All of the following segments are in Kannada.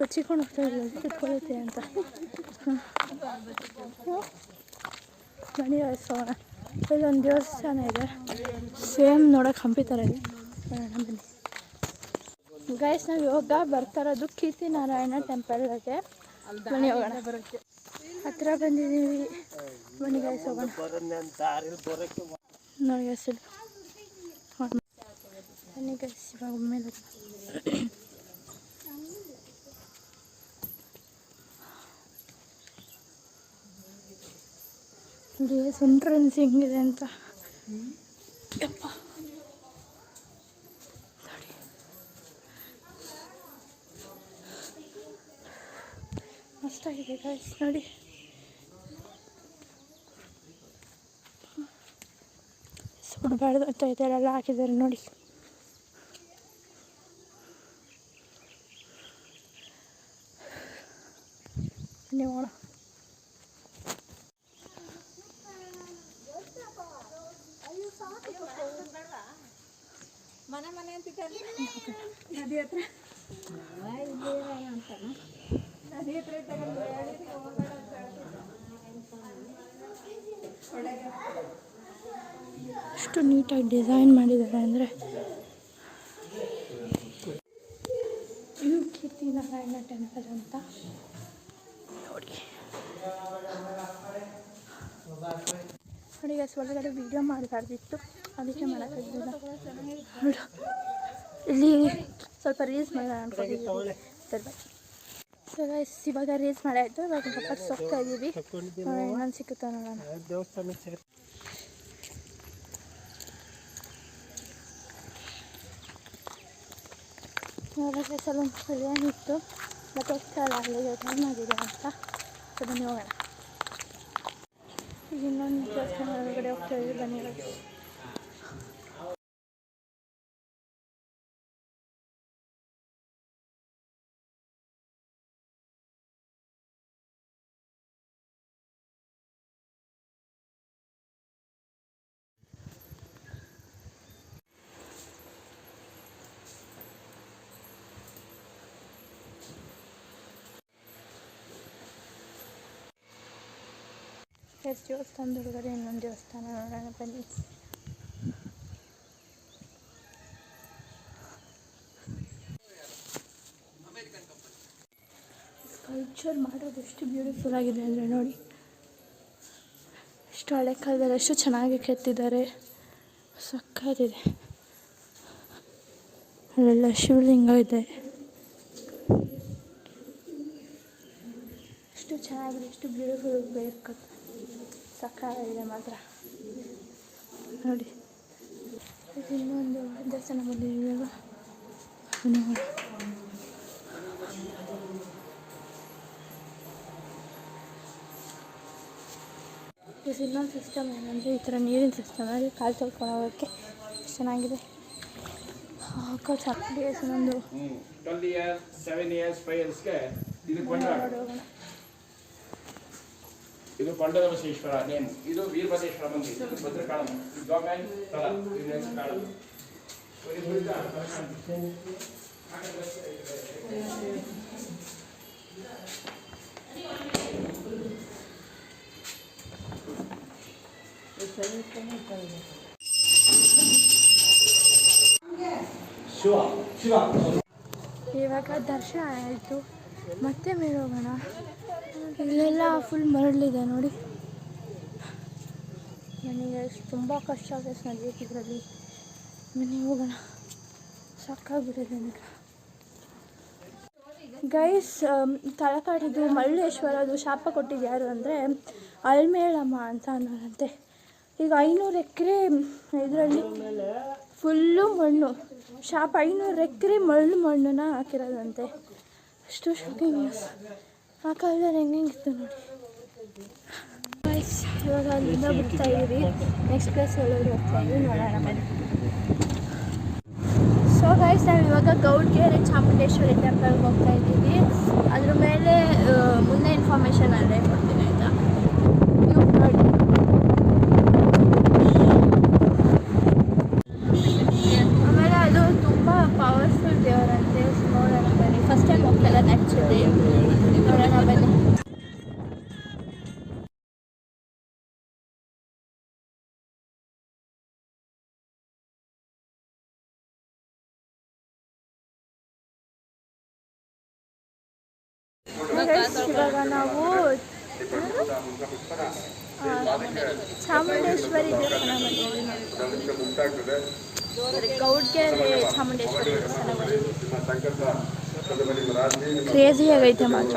ಬಚ್ಚಿಕೊಂಡು ಹೋಗ್ತಾ ಇದ್ದೀವಿ ಕುತ್ಕೊಳ್ಳುತ್ತೆ ಅಂತ. ಬನ್ನಿ ಹೋಗೋಣ. ಇಲ್ಲೊಂದು ದೇವಸ್ಥಾನ ಇದೆ, ಸೇಮ್ ನೋಡೋಕೆ ಹಂಪಿ ಥರ ಇದೆ. ಬನ್ನಿ ಗೈಸ್, ನಾವು ಇವಾಗ ಬರ್ತಾ ಇರೋದು ಕೀರ್ತಿ ನಾರಾಯಣ ಟೆಂಪಲ್ಗೆ. ಬನ್ನಿ ಹೋಗೋಣ, ಹತ್ರ ಬಂದಿದ್ದೀವಿ. ಬನ್ನಿ ಗೈಸ್ ಹೋಗೋಣ. ನೋಡಿ ಗೈಸ್, ಬನ್ನಿ ಗೈಸ್ ಇವಾಗ ಮೇಲೆ ಎಂಟ್ರೆನ್ಸ್ ಹೆಂಗಿದೆ ಅಂತ. ಯಪ್ಪ ಮಸ್ತಾಗಿದೆ ಗೈಸ್ ನೋಡಿ. ಸುಡಬಾರ್ದು ಅಂತ ಇದೆಲ್ಲ ಹಾಕಿದ್ದಾರೆ ನೋಡಿ. ನೋಡ ಮನೆ ಮನೆ ಅಂತಿದ್ದಾರೆ ನದಿ ಹತ್ರ. ನದಿ ಹತ್ರ ಎಷ್ಟು ನೀಟಾಗಿ ಡಿಸೈನ್ ಮಾಡಿದ್ದಾರೆ ಅಂದರೆ. ಇದು ಕೀರ್ತಿ ನಾರಾಯಣ ಟೆಂಪಲ್ ಅಂತ ನೋಡಿ. ನೋಡಿ ಗೈಸ್, ಒಳಗಡೆ ವಿಡಿಯೋ ಮಾಡಬಾರ್ದಿತ್ತು, ಅದಕ್ಕೆ ಮಾಡೋಕ್ಕಾಗಲಿಲ್ಲ. ಇಲ್ಲಿ ಸ್ವಲ್ಪ ರೀಲ್ಸ್ ಮಾಡೋಣ ಅನ್ಕೊಂಡಿದ್ದೀವಿ. ಸೊ ಗೈಸ್, ಇವಾಗ ರೀಲ್ಸ್ ಮಾಡಾಯಿತು. ಇವಾಗ ವಾಪಸ್ ಹೋಗ್ತಾ ಇದ್ದೀವಿ. ಇನ್ನೊಂದು ಸಿಕ್ಕುತ್ತಾ ನೋಡೋಣ. ಇವಾಗ ಸ್ವಲ್ಪ ಏನಿತ್ತು ಮತ್ತು ಹೋಗ್ತಾ ಇಲ್ಲ, ಅಲ್ಲಿಗೆ ಟೈಮ್ ಆಗಿದೆ ಅಂತ. ಸೊ ಬನ್ನಿ ಹೋಗೋಣ. ಈಗ ಇನ್ನೊಂದು ದೇವಸ್ಥಾನ ಒಳಗಡೆ ಹೋಗ್ತಾ ಇದ್ದೀವಿ. ಬನ್ನಿ ಗೈಸ್. ದೇವಸ್ಥಾನದ ಒಳಗಡೆ ಇನ್ನೊಂದು ದೇವಸ್ಥಾನ ನೋಡೋಣ ಬನ್ನಿ. ಸ್ಕಲ್ಪ್ಚರ್ ಮಾಡೋದು ಎಷ್ಟು ಬ್ಯೂಟಿಫುಲ್ ಆಗಿದೆ ಅಂದರೆ ನೋಡಿ. ಎಷ್ಟು ಹಳೆ ಕಾಲದಲ್ಲಿ ಎಷ್ಟು ಚೆನ್ನಾಗಿ ಕೆತ್ತಿದ್ದಾರೆ, ಸಕ್ಕತ್ತಿದೆ. ಅಲ್ಲೆಲ್ಲ ಶಿವಲಿಂಗ ಇದೆ. ಎಷ್ಟು ಚೆನ್ನಾಗಿದೆ, ಎಷ್ಟು ಬ್ಯೂಟಿಫುಲ್ ಬೇಕು, ಸಕ್ಕತ್ತಾಗಿದೆ ಮಾತ್ರ ನೋಡಿ. ಇದು ಇನ್ನೊಂದು ದೇವಸ್ಥಾನ ಬಂದಿದ್ದೀವಿ ಇವಾಗ. ಇದು ಇನ್ನೊಂದು ಸಿಸ್ಟಮ್ ಏನಂದರೆ ಈ ಥರ ನೀರಿನ ಸಿಸ್ಟಮ್ ಅಲ್ಲಿ ಕಾಲು ತೊಳ್ಕೊಂಡು ಹೋಗೋಕ್ಕೆ ಚೆನ್ನಾಗಿದೆ. ಇನ್ನೊಂದು ಇದು ಕೊಂಡಬಸವೇಶ್ವರ ನೇಮ್, ಇದು ವೀರಭದ್ರೇಶ್ವರ ಮಂದಿರ, ಇದು ಭದ್ರಕಾಳ, ಇದು ಗವರ್ನಮೆಂಟ್ ಸ್ಥಳ, ಇದು ನೆಕ್ಸ್ಟ್ ಕಾಳ. ಇವಾಗ ದರ್ಶನ ಆಯಿತು, ಮತ್ತೆ ಮೇಲೆ ಹೋಗೋಣ. ಇಲ್ಲೆಲ್ಲ ಫುಲ್ ಮರಳಿದೆ ನೋಡಿ. ನನಗೆ ತುಂಬ ಕಷ್ಟ ಆಗುತ್ತೆ ನಡೆಯೋಕ್ಕಿದ್ರಲ್ಲಿ. ಮನೆಗೆ ಹೋಗೋಣ, ಸಾಕಾಗ್ಬಿಟ್ಟಿದೆ ನನಗೆ ಗೈಸ್. ತಲಕಾಡಿದು ಮಲ್ಲೇಶ್ವರದು ಶಾಪ ಕೊಟ್ಟಿದ್ದು ಯಾರು ಅಂದರೆ ಅಲ್ಮೇಳಮ್ಮ ಅಂತ ಅನ್ನೋರಂತೆ. ಈಗ 500 ಎಕರೆ ಇದರಲ್ಲಿ ಫುಲ್ಲು ಮಣ್ಣು, ಶಾಪ 500 ಎಕರೆ ಮಣ್ಣನ್ನ ಹಾಕಿರೋದಂತೆ. ಅಷ್ಟು ಶಾಕಿಂಗ್ ನ್ಯೂಸ್. ಆ ಕಾಲದಲ್ಲಿ ಹೆಂಗಿತ್ತು ನೋಡಿ ಗೈಸ್. ಇವಾಗ ಅಲ್ಲಿಂದ ಬಿಡ್ತಾ ಇದ್ದೀವಿ, ನೆಕ್ಸ್ಟ್ ಪ್ಲೇಸ್ ಒಳಗಡೆ ಹೋಗ್ತಾ ಇದ್ದೀವಿ, ನೋಡೋಣ ಬನ್ನಿ. ಸೊ ಗೈಸ್, ನಾವು ಇವಾಗ ಗೌಡ್ಗೆರೆ ಚಾಮುಂಡೇಶ್ವರಿ ಟೆಂಪಲ್ಗೆ ಹೋಗ್ತಾ ಇದ್ದೀವಿ. ಅದ್ರ ಮೇಲೆ ಮುಂದೆ ಇನ್ಫಾರ್ಮೇಷನ್ ಅಲ್ಲೇ ಕೊಡ್ತೀನಿ ಆಯಿತಾ. ನೋಡಿ ಆಮೇಲೆ ಅದು ತುಂಬ ಪವರ್ಫುಲ್ ದೇವರಂತೆ. ನೋಡೋಣ ಬನ್ನಿ. ಫಸ್ಟ್ ಟೈಮ್ ಹೋಗ್ತಾ ಇಲ್ಲ ಆ್ಯಕ್ಚುಲಿ. ಮಾಡಿ ನೋಡೋಣ ಬನ್ನಿ. ಇವಾಗ ನಾವು ಚಾಮುಂಡೇಶ್ವರಿ ದೇವಸ್ಥಾನ ಬಂದಿದ್ದೀವಿ. ಗೌಡ್ಗೆರೆ ಚಾಮುಂಡೇಶ್ವರಿ ದೇವಸ್ಥಾನ ಬಂದಿದ್ದೀವಿ. ಕ್ರೇಜಿ ಆಗೈತೆ ಮಾತ್ರ.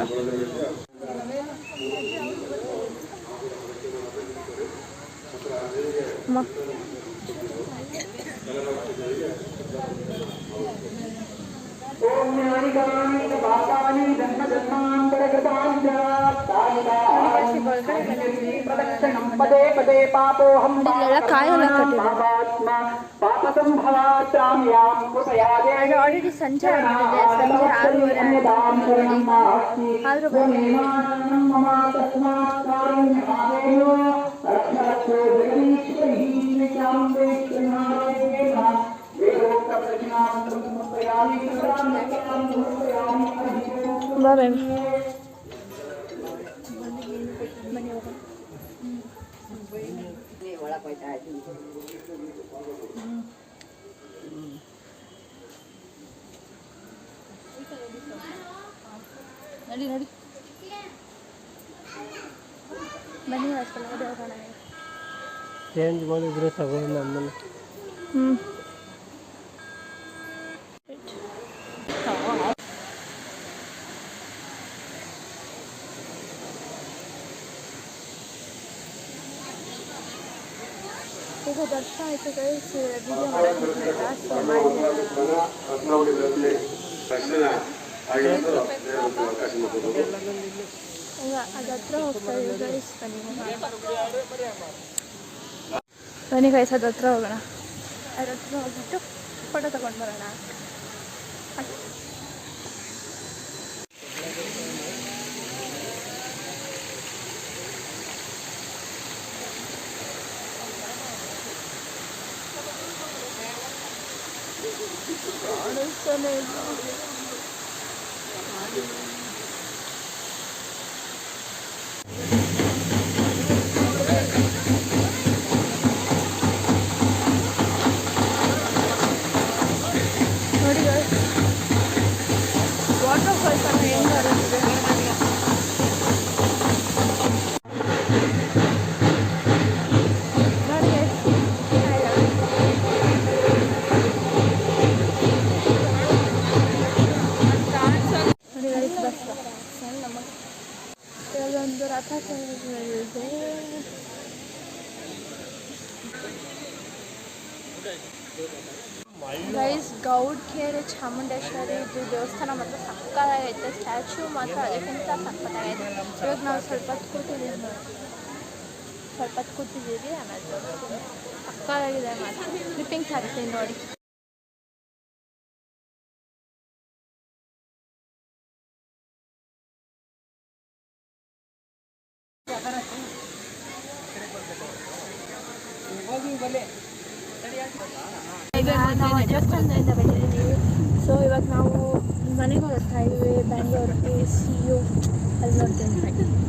ಇಲ್ಲೆಲ್ಲ ಕಾಯೆಲ್ಲ ಕಟ್ಟಿದ್ದಾರೆ. ಆಲ್ರೆಡಿ ಸಂಜೆ ಆಗಿದೆ, ಸಂಜೆ 6:30 ಆದರೂ ಬಾ ಮ್ಯಾಮ್. ನಡಿ ನಡಿ ಬನ್ನಿ ಹೋಗೋಣ. ಚೇಂಜ್ ಮಾಡಿದ್ರೆ ತಗೊಂಡು ನಮ್ಮನ್ನು ಈಗ ದರ್ಶನ ಆಯಿತು ಗೈಸ್. ವಿಡಿಯೋ ಮಾಡೋಕ್ಕೆ ಈಗ ಅದು ಹತ್ರ ಹೋಗ್ತಾ ಇದ್ದೀವಿ ಗೈಸ್. ಬನ್ನಿ ಗೈಸ್, ಅದು ಹತ್ರ ಹೋಗೋಣ. ಅದ್ರ ಹತ್ರ ಹೋಗ್ಬಿಟ್ಟು ಫೋಟೋ ತಗೊಂಡು ಬರೋಣ. ಕಾಣಿಸ್ತಾನೆ ಇಲ್ಲ. ನೋಡಿ ವಾಟರ್ ಫಾಲ್ಸ್ ಅನ್ನು ಹೆಂಗೆ ಹರಿಯುತ್ತಿದೆ. ಒಂದು ರಥ ಇದೆ. ಗೈಸ್, ಗೌಡ್ಗೆರೆ ಚಾಮುಂಡೇಶ್ವರಿ ಇದು ದೇವಸ್ಥಾನ ಮಾತ್ರ ಸಕ್ಕತ್ತಾಗೈತೆ. ಸ್ಟ್ಯಾಚ್ಯೂ ಮಾತ್ರ ಅದಕ್ಕಿಂತ ಸಕ್ಕತ್ತಾಗೈತೆ. ಇವಾಗ ನಾವು ಸ್ವಲ್ಪ ಹೊತ್ತು ಕೂತಿದ್ದೀವಿ. ಆಮೇಲೆ ಸಕ್ಕತ್ತಾಗಿದೆ ಮಾತ್ರ. ಕ್ಲಿಪ್ಪಿಂಗ್ಸ್ ಹಾಕ್ತೀನಿ ನೋಡಿ. ಈಗ ನಾವು ದೇವಸ್ಥಾನದಿಂದ ಬಂದಿದ್ದೀವಿ. ಸೊ ಇವಾಗ ನಾವು ಮನೆಗೆ ಹೋಗ್ತಾ ಇದ್ದೀವಿ. ಬ್ಯಾಂಗ್ಳೂರ್ಗೆ. ಸಿ ಯು ಅಲ್ಲಿ ನೋಡ್ತೀನಿ.